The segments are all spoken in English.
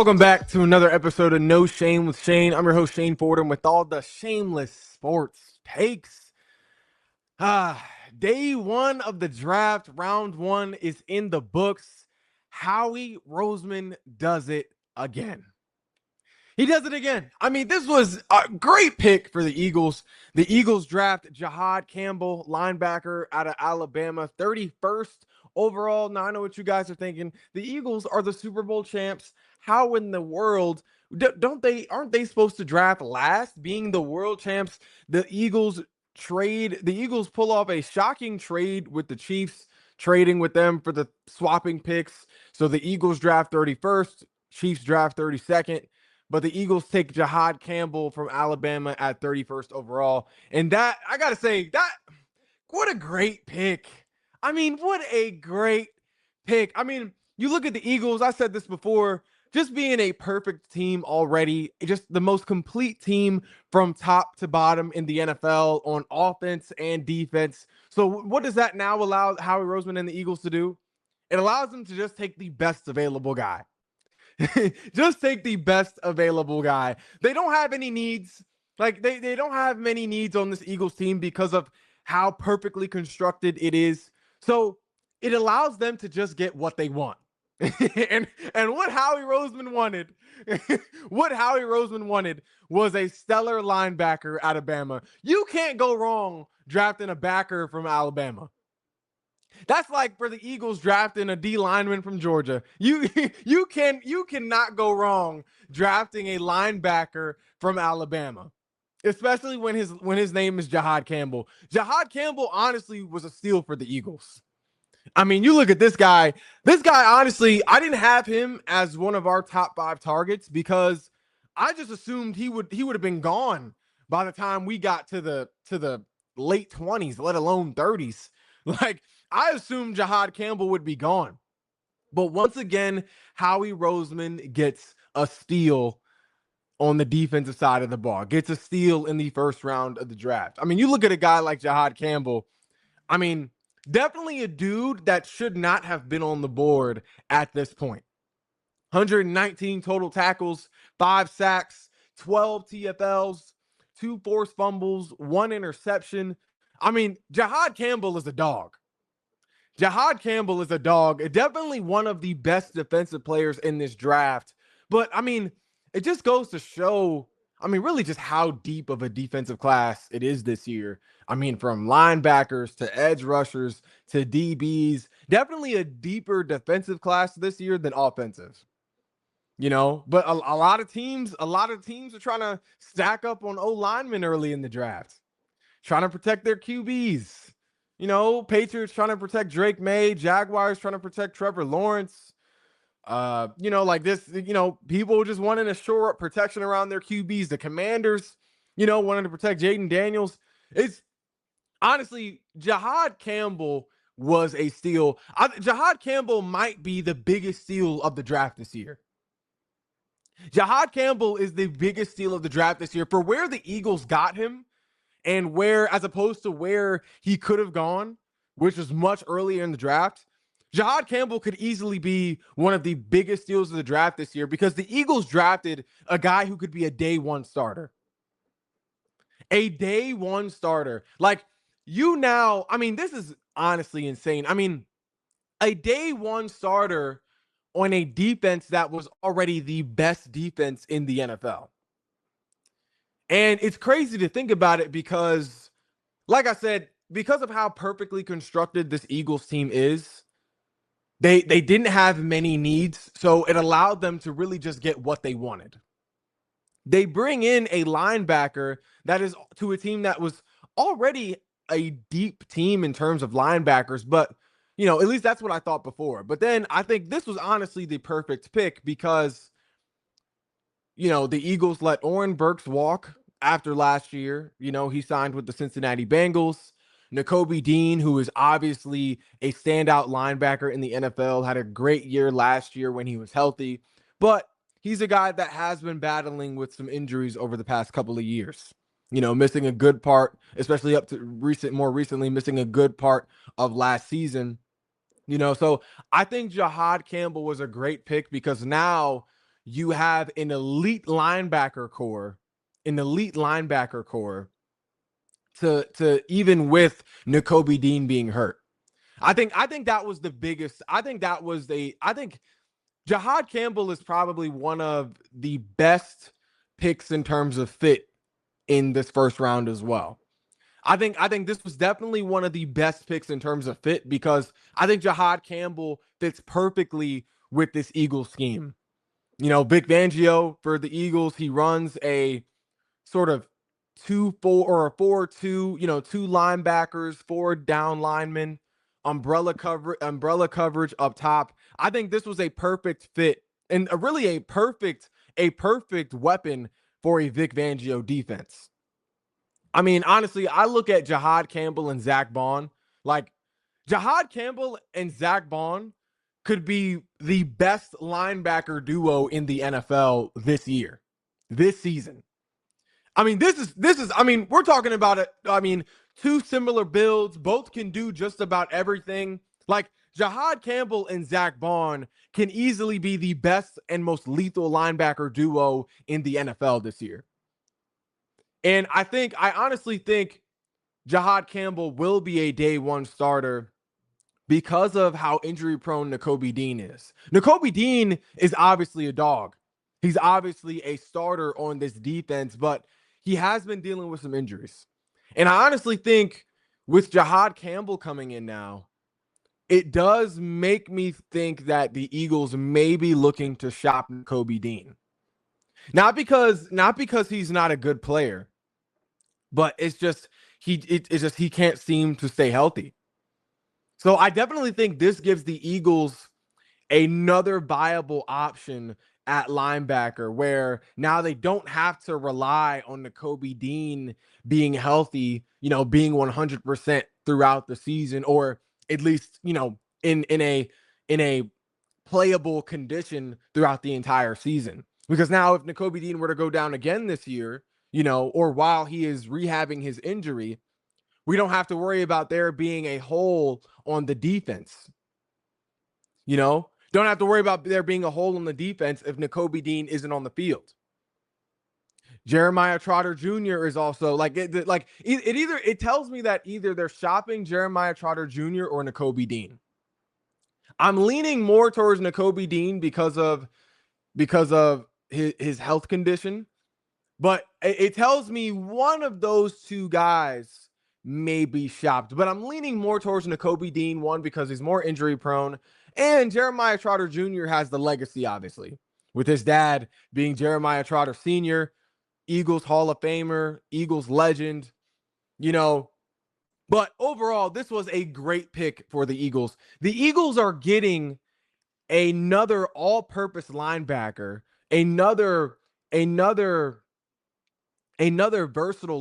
Welcome back to another episode of No Shame with Shane. I'm your host, Shane Fordham, with all the shameless sports takes. Day one of the draft, round one is in the books. Howie Roseman does it again. He does it again. I mean, this was a great pick for the Eagles. The Eagles draft Jihaad Campbell, linebacker out of Alabama, 31st overall. Now, I know what you guys are thinking. The Eagles are the Super Bowl champs. How in the world aren't they supposed to draft last, being the world champs? The Eagles pull off a shocking trade with the Chiefs, trading with them for the swapping picks. So the Eagles draft 31st, Chiefs draft 32nd. But the Eagles take Jihaad Campbell from Alabama at 31st overall. And that, I got to say, what a great pick. I mean, what a great pick. I mean, you look at the Eagles, I said this before, just being a perfect team already, just the most complete team from top to bottom in the NFL on offense and defense. So what does that now allow Howie Roseman and the Eagles to do? It allows them to just take the best available guy. Just take the best available guy. They don't have any needs. Like they don't have many needs on this Eagles team because of how perfectly constructed it is. So it allows them to just get what they want. and what Howie Roseman wanted, was a stellar linebacker out of Alabama. You can't go wrong drafting a backer from Alabama. That's like for the Eagles drafting a D lineman from Georgia. You cannot go wrong drafting a linebacker from Alabama, especially when his name is Jihaad Campbell. Jihaad Campbell honestly was a steal for the Eagles. I mean, you look at this guy. This guy, honestly, I didn't have him as one of our top 5 targets because I just assumed he would have been gone by the time we got to the late 20s, let alone 30s. Like, I assumed Jihaad Campbell would be gone. But once again, Howie Roseman gets a steal on the defensive side of the ball, gets a steal in the first round of the draft. I mean, you look at a guy like Jihaad Campbell, I mean, definitely a dude that should not have been on the board at this point. 119 total tackles, 5 sacks, 12 TFLs, 2 forced fumbles, 1 interception. I mean, Jihaad Campbell is a dog. Jihaad Campbell is a dog. Definitely one of the best defensive players in this draft. But, I mean, it just goes to show, I mean, really just how deep of a defensive class it is this year. I mean, from linebackers to edge rushers to DBs, definitely a deeper defensive class this year than offensive. You know, but a lot of teams are trying to stack up on O linemen early in the draft, trying to protect their QBs. You know, Patriots trying to protect Drake May, Jaguars trying to protect Trevor Lawrence. You know, like this, you know, people just wanting to shore up protection around their QBs. The Commanders, you know, wanting to protect Jaden Daniels. It's honestly, Jihaad Campbell was a steal. Jihaad Campbell might be the biggest steal of the draft this year. Jihaad Campbell is the biggest steal of the draft this year for where the Eagles got him. And where, as opposed to where he could have gone, which was much earlier in the draft, Jihaad Campbell could easily be one of the biggest steals of the draft this year because the Eagles drafted a guy who could be a day one starter. A day one starter. Like, I mean, this is honestly insane. I mean, a day one starter on a defense that was already the best defense in the NFL. And it's crazy to think about it because, like I said, because of how perfectly constructed this Eagles team is, they didn't have many needs, so it allowed them to really just get what they wanted. They bring in a linebacker that is to a team that was already a deep team in terms of linebackers, but, you know, at least that's what I thought before. But then I think this was honestly the perfect pick because, you know, the Eagles let Oren Burks walk after last year. You know, he signed with the Cincinnati Bengals. Nakobe Dean, who is obviously a standout linebacker in the NFL, had a great year last year when he was healthy. But he's a guy that has been battling with some injuries over the past couple of years. You know, missing a good part, especially up to more recently, missing a good part of last season. You know, so I think Jihaad Campbell was a great pick because now you have an elite linebacker core, to even with Nakobe Dean being hurt. I think that was the biggest. I think Jihaad Campbell is probably one of the best picks in terms of fit in this first round as well. I think this was definitely one of the best picks in terms of fit because I think Jihaad Campbell fits perfectly with this Eagles scheme. You know, Vic Fangio for the Eagles, he runs a sort of 2-4 or a 4-2, you know, two linebackers, four down linemen, umbrella coverage up top. I think this was a perfect fit and really a perfect weapon for a Vic Fangio defense. I mean, honestly, I look at Jihaad Campbell and Zach Bond. Like, Jihaad Campbell and Zach Bond could be the best linebacker duo in the NFL this season. I mean, I mean, we're talking about it. I mean, two similar builds, both can do just about everything. Like, Jihaad Campbell and Zach Bond can easily be the best and most lethal linebacker duo in the NFL this year. And I honestly think Jihaad Campbell will be a day one starter because of how injury prone Nakobe Dean is. Nakobe Dean is obviously a dog. He's obviously a starter on this defense, but he has been dealing with some injuries. And I honestly think with Jihaad Campbell coming in now, it does make me think that the Eagles may be looking to shop Nakobe Dean. Not because he's not a good player, but it's just he can't seem to stay healthy. So I definitely think this gives the Eagles another viable option at linebacker where now they don't have to rely on Nakobe Dean being healthy, you know, being 100% throughout the season, or at least, you know, in a playable condition throughout the entire season. Because now if Nakobe Dean were to go down again this year, you know, or while he is rehabbing his injury, we don't have to worry about there being a hole on the defense. You know, don't have to worry about there being a hole on the defense if Nakobe Dean isn't on the field. Jeremiah Trotter Jr. is also it tells me that either they're shopping Jeremiah Trotter Jr. or Nakobe Dean. I'm leaning more towards Nakobe Dean because of his health condition, but it tells me one of those two guys may be shopped. But I'm leaning more towards Nakobe Dean, one, because he's more injury prone, and Jeremiah Trotter Jr. has the legacy, obviously, with his dad being Jeremiah Trotter Sr., Eagles Hall of Famer, Eagles legend, you know. But overall, this was a great pick for the Eagles. The Eagles are getting another all-purpose linebacker, another versatile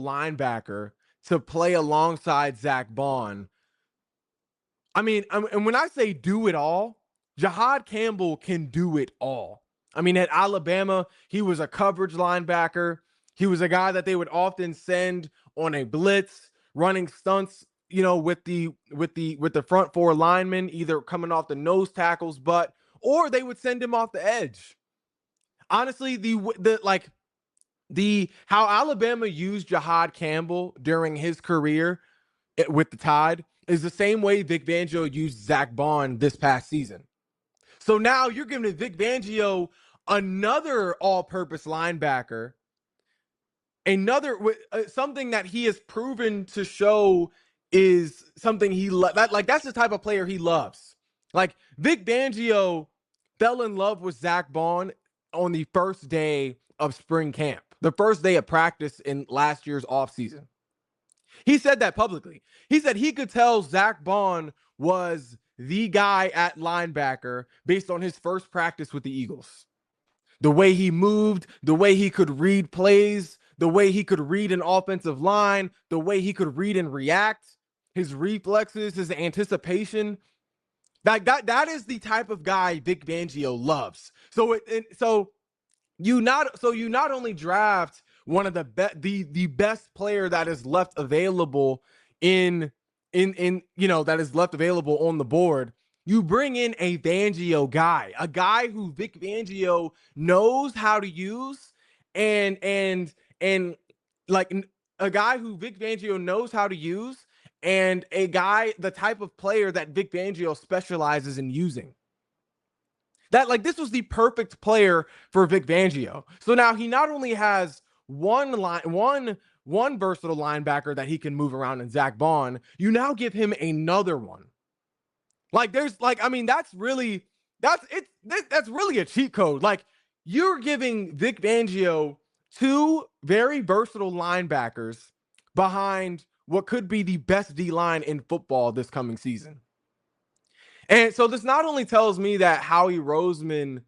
linebacker to play alongside Zach Bond. I mean, and when I say do it all, Jihaad Campbell can do it all. I mean, at Alabama, he was a coverage linebacker. He was a guy that they would often send on a blitz, running stunts, you know, with the front four linemen, either coming off the nose tackles, or they would send him off the edge. Honestly, how Alabama used Jihaad Campbell during his career with the Tide is the same way Vic Fangio used Zach Bond this past season. So now you're giving Vic Fangio another all-purpose linebacker, something that he has proven to show is something that's the type of player he loves. Like, Vic Fangio fell in love with Zach Bond on the first day of spring camp, the first day of practice in last year's offseason. He said that publicly. He said he could tell Zach Bond was the guy at linebacker based on his first practice with the Eagles. The way he moved, the way he could read plays, the way he could read an offensive line, the way he could read and react, his reflexes, his anticipation. That is the type of guy Vic Fangio loves. So you not only draft one of the best player that is left available that is left available on the board, You bring in a Fangio guy, a guy who Vic Fangio knows how to use, and like a guy who Vic Fangio knows how to use, and a guy, the type of player that Vic Fangio specializes in using. That, like, this was the perfect player for Vic Fangio. So now he not only has one versatile linebacker that he can move around in Zach Bond, you now give him another one. Like, there's like, I mean, that's really a cheat code. Like, you're giving Vic Fangio two very versatile linebackers behind what could be the best D line in football this coming season. And so this not only tells me that Howie Roseman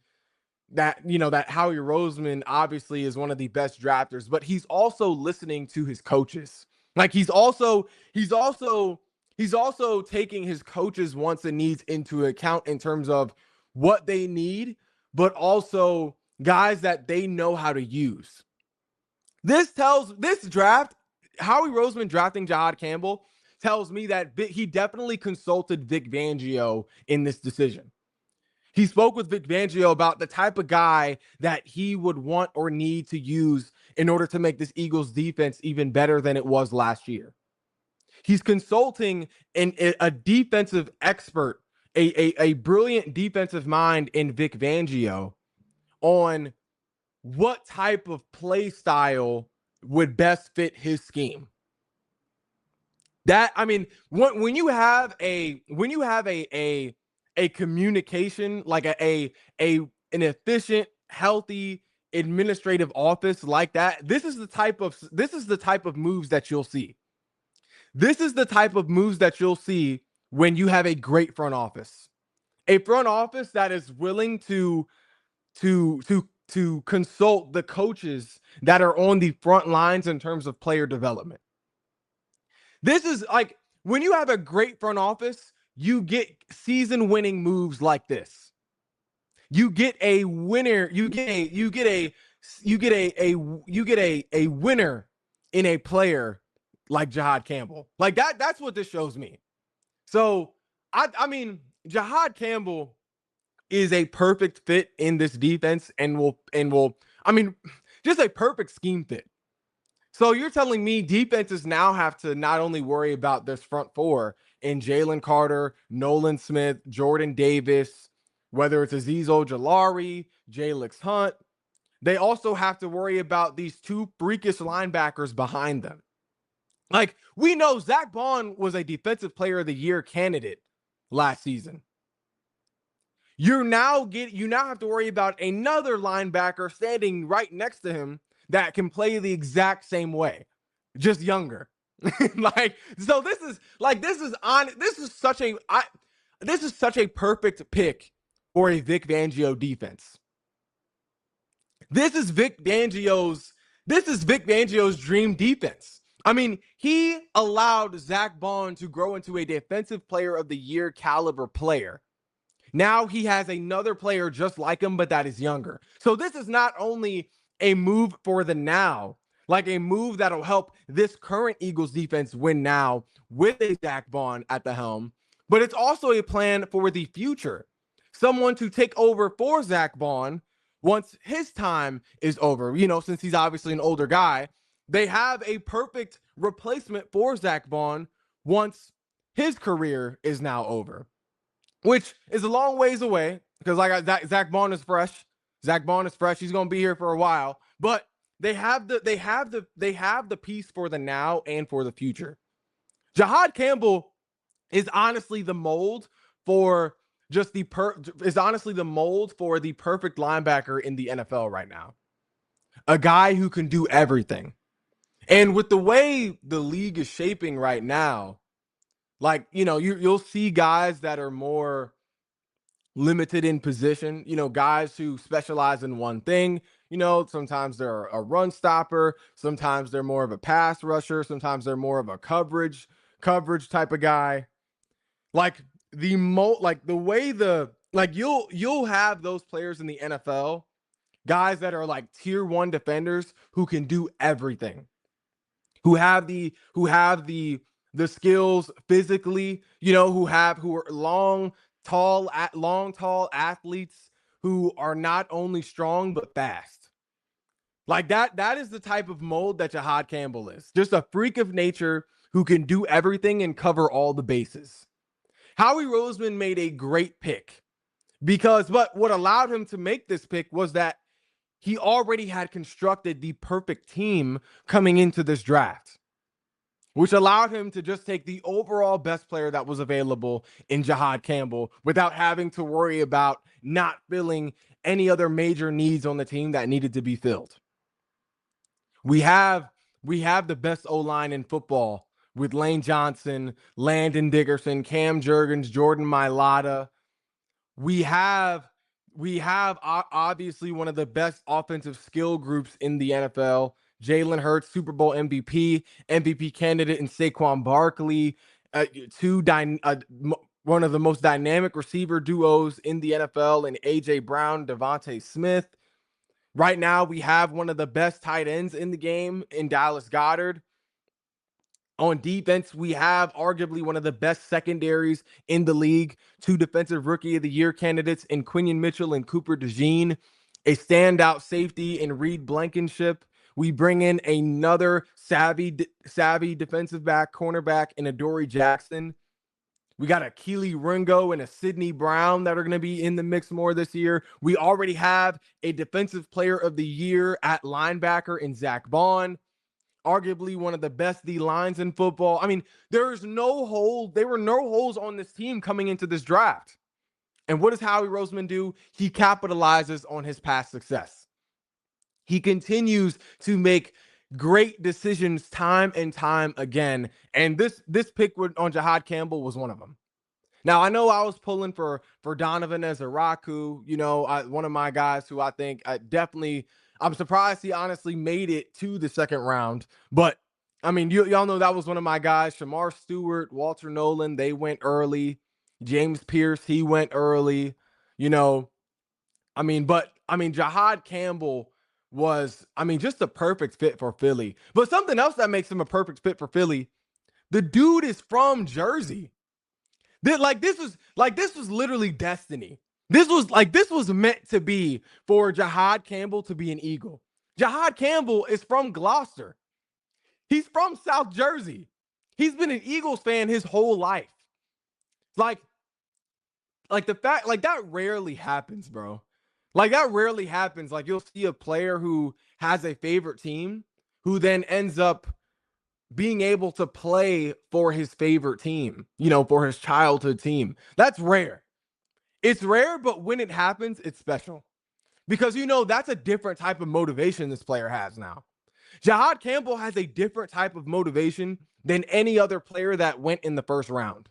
obviously is one of the best drafters, but he's also listening to his coaches. Like, he's also taking his coaches' wants and needs into account in terms of what they need, but also guys that they know how to use. This draft, Howie Roseman drafting Jihaad Campbell, tells me that he definitely consulted Vic Fangio in this decision. He spoke with Vic Fangio about the type of guy that he would want or need to use in order to make this Eagles defense even better than it was last year. He's consulting a defensive expert, a brilliant defensive mind in Vic Fangio on what type of play style would best fit his scheme. That, I mean, when you have a communication, like an efficient, healthy administrative office like that, this is the type of moves that you'll see. This is the type of moves that you'll see when you have a great front office. A front office that is willing to consult the coaches that are on the front lines in terms of player development. This is like, when you have a great front office, you get season-winning moves like this. You get a winner. You get a winner in a player like Jihaad Campbell. Like that. That's what this shows me. So I mean, Jihaad Campbell is a perfect fit in this defense, and will I mean, just a perfect scheme fit. So you're telling me defenses now have to not only worry about this front four in Jalen Carter, Nolan Smith, Jordan Davis, whether it's Azeez Ojulari, Jalix Hunt, they also have to worry about these two freakish linebackers behind them. Like, we know Zach Bond was a Defensive Player of the Year candidate last season. You now have to worry about another linebacker standing right next to him that can play the exact same way, just younger. Like, so this is such a perfect pick for a Vic Fangio defense. This is Vic Fangio's dream defense. I mean, he allowed Zach Bond to grow into a Defensive Player of the Year caliber player. Now he has another player just like him, but that is younger. So this is not only a move for the now, like a move that'll help this current Eagles defense win now with a Zach Bond at the helm, but it's also a plan for the future. Someone to take over for Zach Bond once his time is over. You know, since he's obviously an older guy, they have a perfect replacement for Zach Bond once his career is now over, which is a long ways away because, like, Zach Bond is fresh. Zach Bond is fresh. He's going to be here for a while, but they have the piece for the now and for the future. Jihaad Campbell is honestly the mold for the perfect linebacker in the NFL right now. A guy who can do everything. And with the way the league is shaping right now, like, you know, you'll see guys that are more limited in position, you know, guys who specialize in one thing. You know, sometimes they're a run stopper, sometimes they're more of a pass rusher, sometimes they're more of a coverage type of guy. Like you'll have those players in the NFL, guys that are like tier 1 defenders who can do everything. Who have the skills physically, you know, who are long, long, tall athletes who are not only strong but fast. Like that is the type of mold that Jihaad Campbell is. Just a freak of nature who can do everything and cover all the bases. Howie Roseman made a great pick but what allowed him to make this pick was that he already had constructed the perfect team coming into this draft, which allowed him to just take the overall best player that was available in Jihaad Campbell without having to worry about not filling any other major needs on the team that needed to be filled. We have the best O-line in football with Lane Johnson, Landon Dickerson, Cam Jurgens, Jordan Mailata. We have obviously one of the best offensive skill groups in the NFL. Jalen Hurts, Super Bowl MVP candidate in Saquon Barkley, one of the most dynamic receiver duos in the NFL in A.J. Brown, Devontae Smith. Right now, we have one of the best tight ends in the game in Dallas Goedert. On defense, we have arguably one of the best secondaries in the league. 2 defensive rookie of the year candidates in Quinion Mitchell and Cooper DeJean. A standout safety in Reed Blankenship. We bring in another savvy defensive back, cornerback in Adoree Jackson. We got a Keely Ringo and a Sidney Brown that are going to be in the mix more this year. We already have a defensive player of the year at linebacker in Zach Bond. Arguably one of the best D lines in football. I mean, there were no holes on this team coming into this draft. And what does Howie Roseman do? He capitalizes on his past success. He continues to make great decisions time and time again. And this pick on Jihaad Campbell was one of them. Now, I know I was pulling for Donovan Ezeraku, one of my guys who I think I'm surprised he honestly made it to the second round. But, I mean, y'all know that was one of my guys. Shamar Stewart, Walter Nolan, they went early. James Pierce, he went early. Jihaad Campbell was, just a perfect fit for Philly. But something else that makes him a perfect fit for Philly, the dude is from Jersey. This was literally destiny. This was meant to be for Jihaad Campbell to be an Eagle. Jihaad Campbell is from Gloucester. He's from South Jersey. He's been an Eagles fan his whole life. Like the fact, that rarely happens, bro. That rarely happens. You'll see a player who has a favorite team who then ends up being able to play for his favorite team, for his childhood team. That's rare. It's rare, but when it happens, it's special. Because, that's a different type of motivation this player has now. Jihaad Campbell has a different type of motivation than any other player that went in the first round.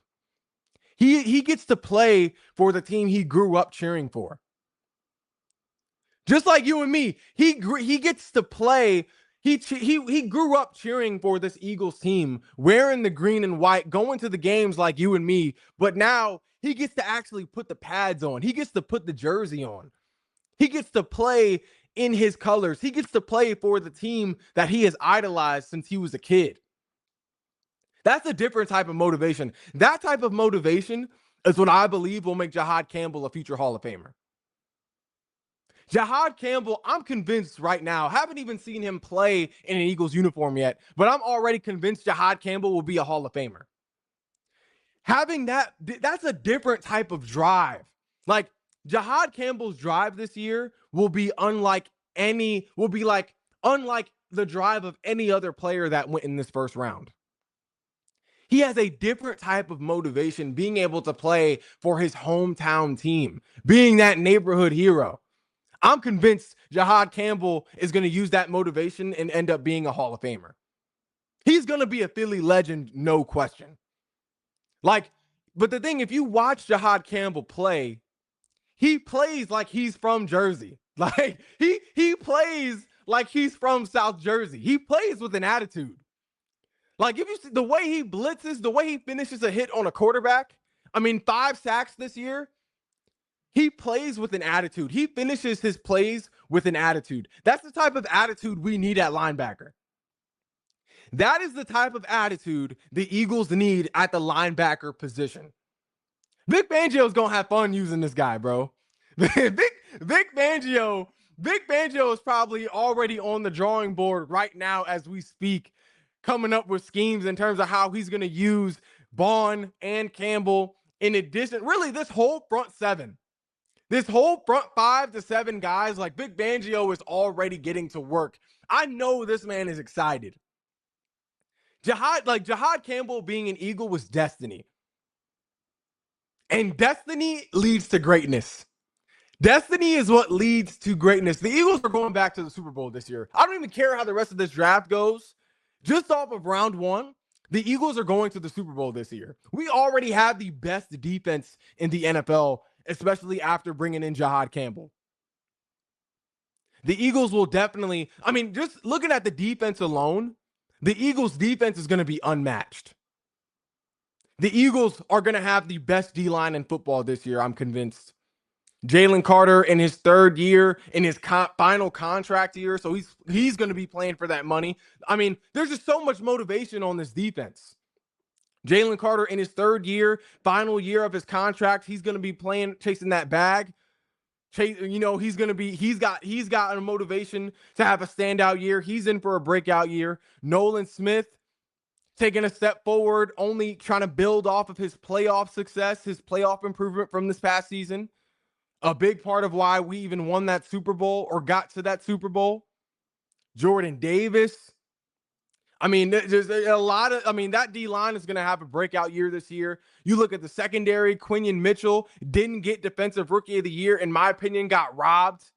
He gets to play for the team he grew up cheering for. Just like you and me, he gets to play. He grew up cheering for this Eagles team, wearing the green and white, going to the games like you and me. But now he gets to actually put the pads on. He gets to put the jersey on. He gets to play in his colors. He gets to play for the team that he has idolized since he was a kid. That's a different type of motivation. That type of motivation is what I believe will make Jihaad Campbell a future Hall of Famer. Jihaad Campbell, I'm convinced right now, haven't even seen him play in an Eagles uniform yet, but I'm already convinced Jihaad Campbell will be a Hall of Famer. Having that's a different type of drive. Jihaad Campbell's drive this year will be unlike the drive of any other player that went in this first round. He has a different type of motivation, being able to play for his hometown team, being that neighborhood hero. I'm convinced Jihaad Campbell is going to use that motivation and end up being a Hall of Famer. He's going to be a Philly legend, no question. But the thing, if you watch Jihaad Campbell play, he plays like he's from Jersey. He plays like he's from South Jersey. He plays with an attitude. If you see the way he blitzes, the way he finishes a hit on a quarterback, 5 sacks this year, he plays with an attitude. He finishes his plays with an attitude. That's the type of attitude we need at linebacker. That is the type of attitude the Eagles need at the linebacker position. Vic Fangio's gonna have fun using this guy, bro. Vic Fangio is probably already on the drawing board right now as we speak, coming up with schemes in terms of how he's gonna use Bond and Campbell. In addition, really, this whole front seven, this whole front 5 to 7 guys, like Vic Fangio is already getting to work. I know this man is excited. Jihaad Campbell being an Eagle was destiny. And destiny leads to greatness. Destiny is what leads to greatness. The Eagles are going back to the Super Bowl this year. I don't even care how the rest of this draft goes. Just off of round 1, the Eagles are going to the Super Bowl this year. We already have the best defense in the NFL, especially after bringing in Jihaad Campbell. The Eagles will definitely, just looking at the defense alone, the Eagles' defense is going to be unmatched. The Eagles are going to have the best D-line in football this year, I'm convinced. Jalen Carter in his 3rd year, in his final contract year, so he's going to be playing for that money. There's just so much motivation on this defense. Jalen Carter in his 3rd year, final year of his contract, he's going to be chasing that bag. He's got a motivation to have a standout year. He's in for a breakout year. Nolan Smith taking a step forward, only trying to build off of his playoff success, his playoff improvement from this past season. A big part of why we even won that Super Bowl or got to that Super Bowl. Jordan Davis. There's a lot of, that D-line is going to have a breakout year this year. You look at the secondary, Quinion Mitchell didn't get Defensive Rookie of the Year, in my opinion, got robbed.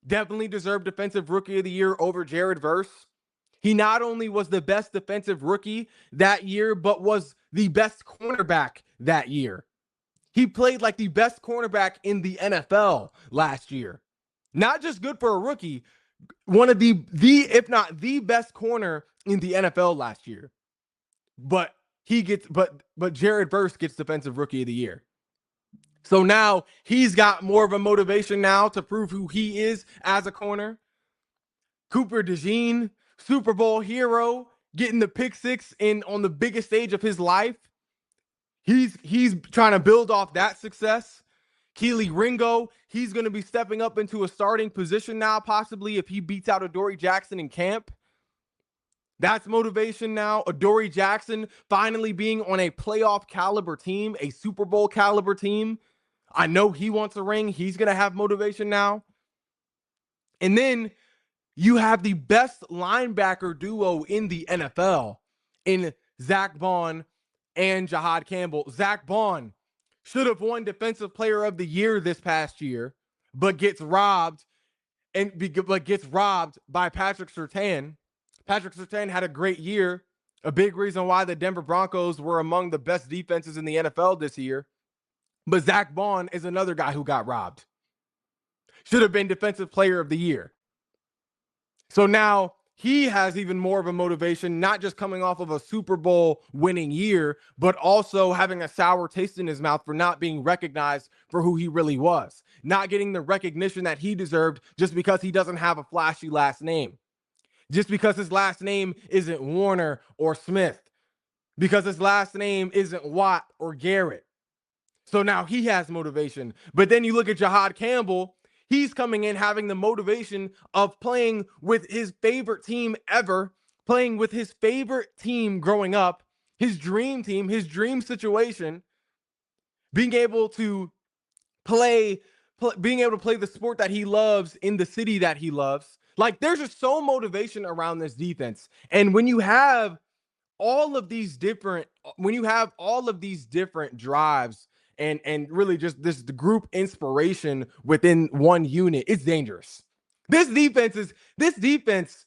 Definitely deserved Defensive Rookie of the Year over Jared Verse. He not only was the best defensive rookie that year, but was the best cornerback that year. He played like the best cornerback in the NFL last year. Not just good for a rookie, one of the if not the best corner in the NFL last year. But Jared Verse gets Defensive Rookie of the Year. So now he's got more of a motivation now to prove who he is as a corner. Cooper DeJean, Super Bowl hero, getting the pick 6 on the biggest stage of his life. He's trying to build off that success. Keely Ringo, he's going to be stepping up into a starting position now, possibly if he beats out Adoree Jackson in camp. That's motivation now. Adoree Jackson finally being on a playoff caliber team, a Super Bowl caliber team. I know he wants a ring. He's going to have motivation now. And then you have the best linebacker duo in the NFL in Zach Bond and Jihaad Campbell. Zach Bond should have won Defensive Player of the Year this past year, but gets robbed by Patrick Surtain. Patrick Surtain had a great year, a big reason why the Denver Broncos were among the best defenses in the NFL this year. But Zach Bond is another guy who got robbed. Should have been Defensive Player of the Year. So now he has even more of a motivation, not just coming off of a Super Bowl winning year, but also having a sour taste in his mouth for not being recognized for who he really was, not getting the recognition that he deserved just because he doesn't have a flashy last name, just because his last name isn't Warner or Smith, because his last name isn't Watt or Garrett. So now he has motivation. But then you look at Jihaad Campbell. He's coming in having the motivation of playing with his favorite team ever, playing with his favorite team growing up, his dream team, his dream situation, being able to play the sport that he loves in the city that he loves. Like, there's just so motivation around this defense. And when you have all of these different drives and really just the group inspiration within one unit, it's dangerous. This defense,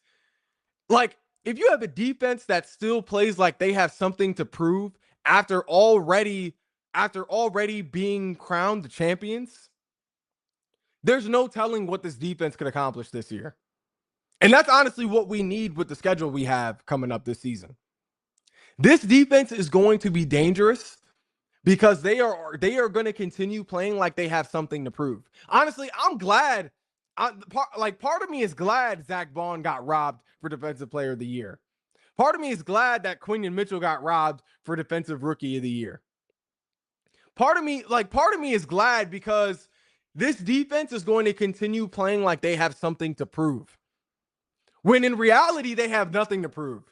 like, if you have a defense that still plays like they have something to prove after already being crowned the champions, there's no telling what this defense could accomplish this year. And that's honestly what we need with the schedule we have coming up this season. This defense is going to be dangerous because they are going to continue playing like they have something to prove. Honestly, I'm glad. Part of me is glad Zach Bond got robbed for Defensive Player of the Year. Part of me is glad that Quinion Mitchell got robbed for Defensive Rookie of the Year. part of me is glad because this defense is going to continue playing like they have something to prove. When in reality, they have nothing to prove.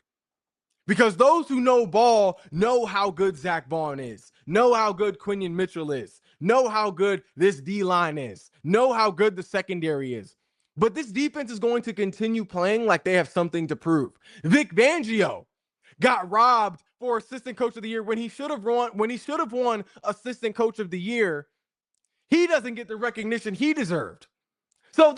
Because those who know ball know how good Zach Bond is, know how good Quinion Mitchell is, know how good this D-line is, know how good the secondary is. But this defense is going to continue playing like they have something to prove. Vic Fangio got robbed for assistant coach of the year when he should have won assistant coach of the year. He doesn't get the recognition he deserved. So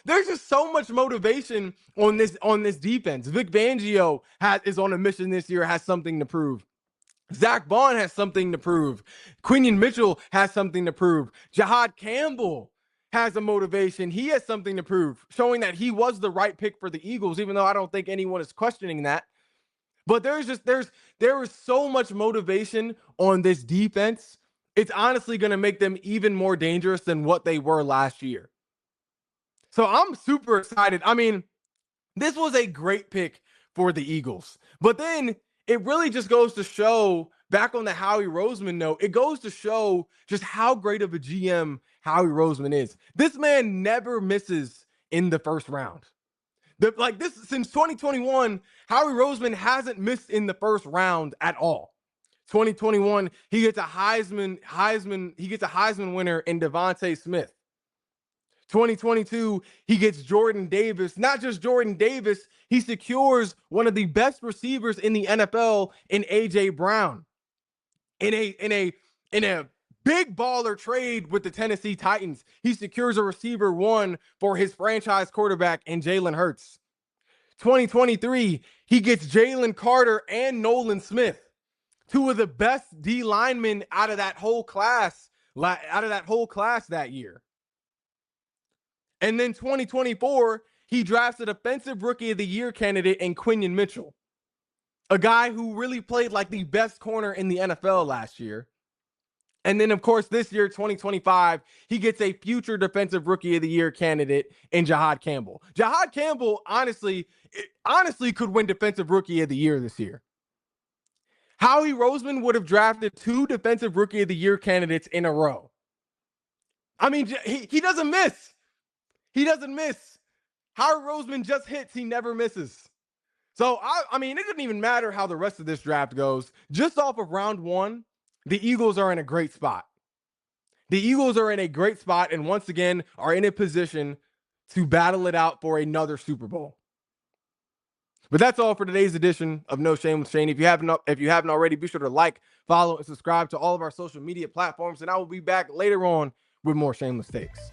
there's just so much motivation on this defense. Vic Fangio is on a mission this year, has something to prove. Zach Bond has something to prove. Quinion Mitchell has something to prove. Jihaad Campbell has a motivation. He has something to prove, showing that he was the right pick for the Eagles, even though I don't think anyone is questioning that. But there is so much motivation on this defense. It's honestly going to make them even more dangerous than what they were last year. So I'm super excited. I mean, this was a great pick for the Eagles. But then it really just goes to show, back on the Howie Roseman note, it goes to show just how great of a GM Howie Roseman is. This man never misses in the first round. Since 2021, Howie Roseman hasn't missed in the first round at all. 2021, he gets a Heisman winner in Devontae Smith. 2022, he gets Jordan Davis. Not just Jordan Davis, he secures one of the best receivers in the NFL in A.J. Brown. In a big baller trade with the Tennessee Titans, he secures a receiver one for his franchise quarterback in Jalen Hurts. 2023, he gets Jalen Carter and Nolan Smith, two of the best D linemen out of that whole class that year. And then 2024, he drafts a Defensive Rookie of the Year candidate in Quinion Mitchell, a guy who really played like the best corner in the NFL last year. And then, of course, this year, 2025, he gets a future Defensive Rookie of the Year candidate in Jihaad Campbell. Jihaad Campbell, honestly could win Defensive Rookie of the Year this year. Howie Roseman would have drafted two Defensive Rookie of the Year candidates in a row. I mean, he doesn't miss. He doesn't miss. Howie Roseman just hits. He never misses. So, I mean, it doesn't even matter how the rest of this draft goes. Just off of round one, the Eagles are in a great spot. The Eagles are in a great spot and once again are in a position to battle it out for another Super Bowl. But that's all for today's edition of No Shame with Shane. If you haven't already, be sure to like, follow, and subscribe to all of our social media platforms. And I will be back later on with more Shameless Takes.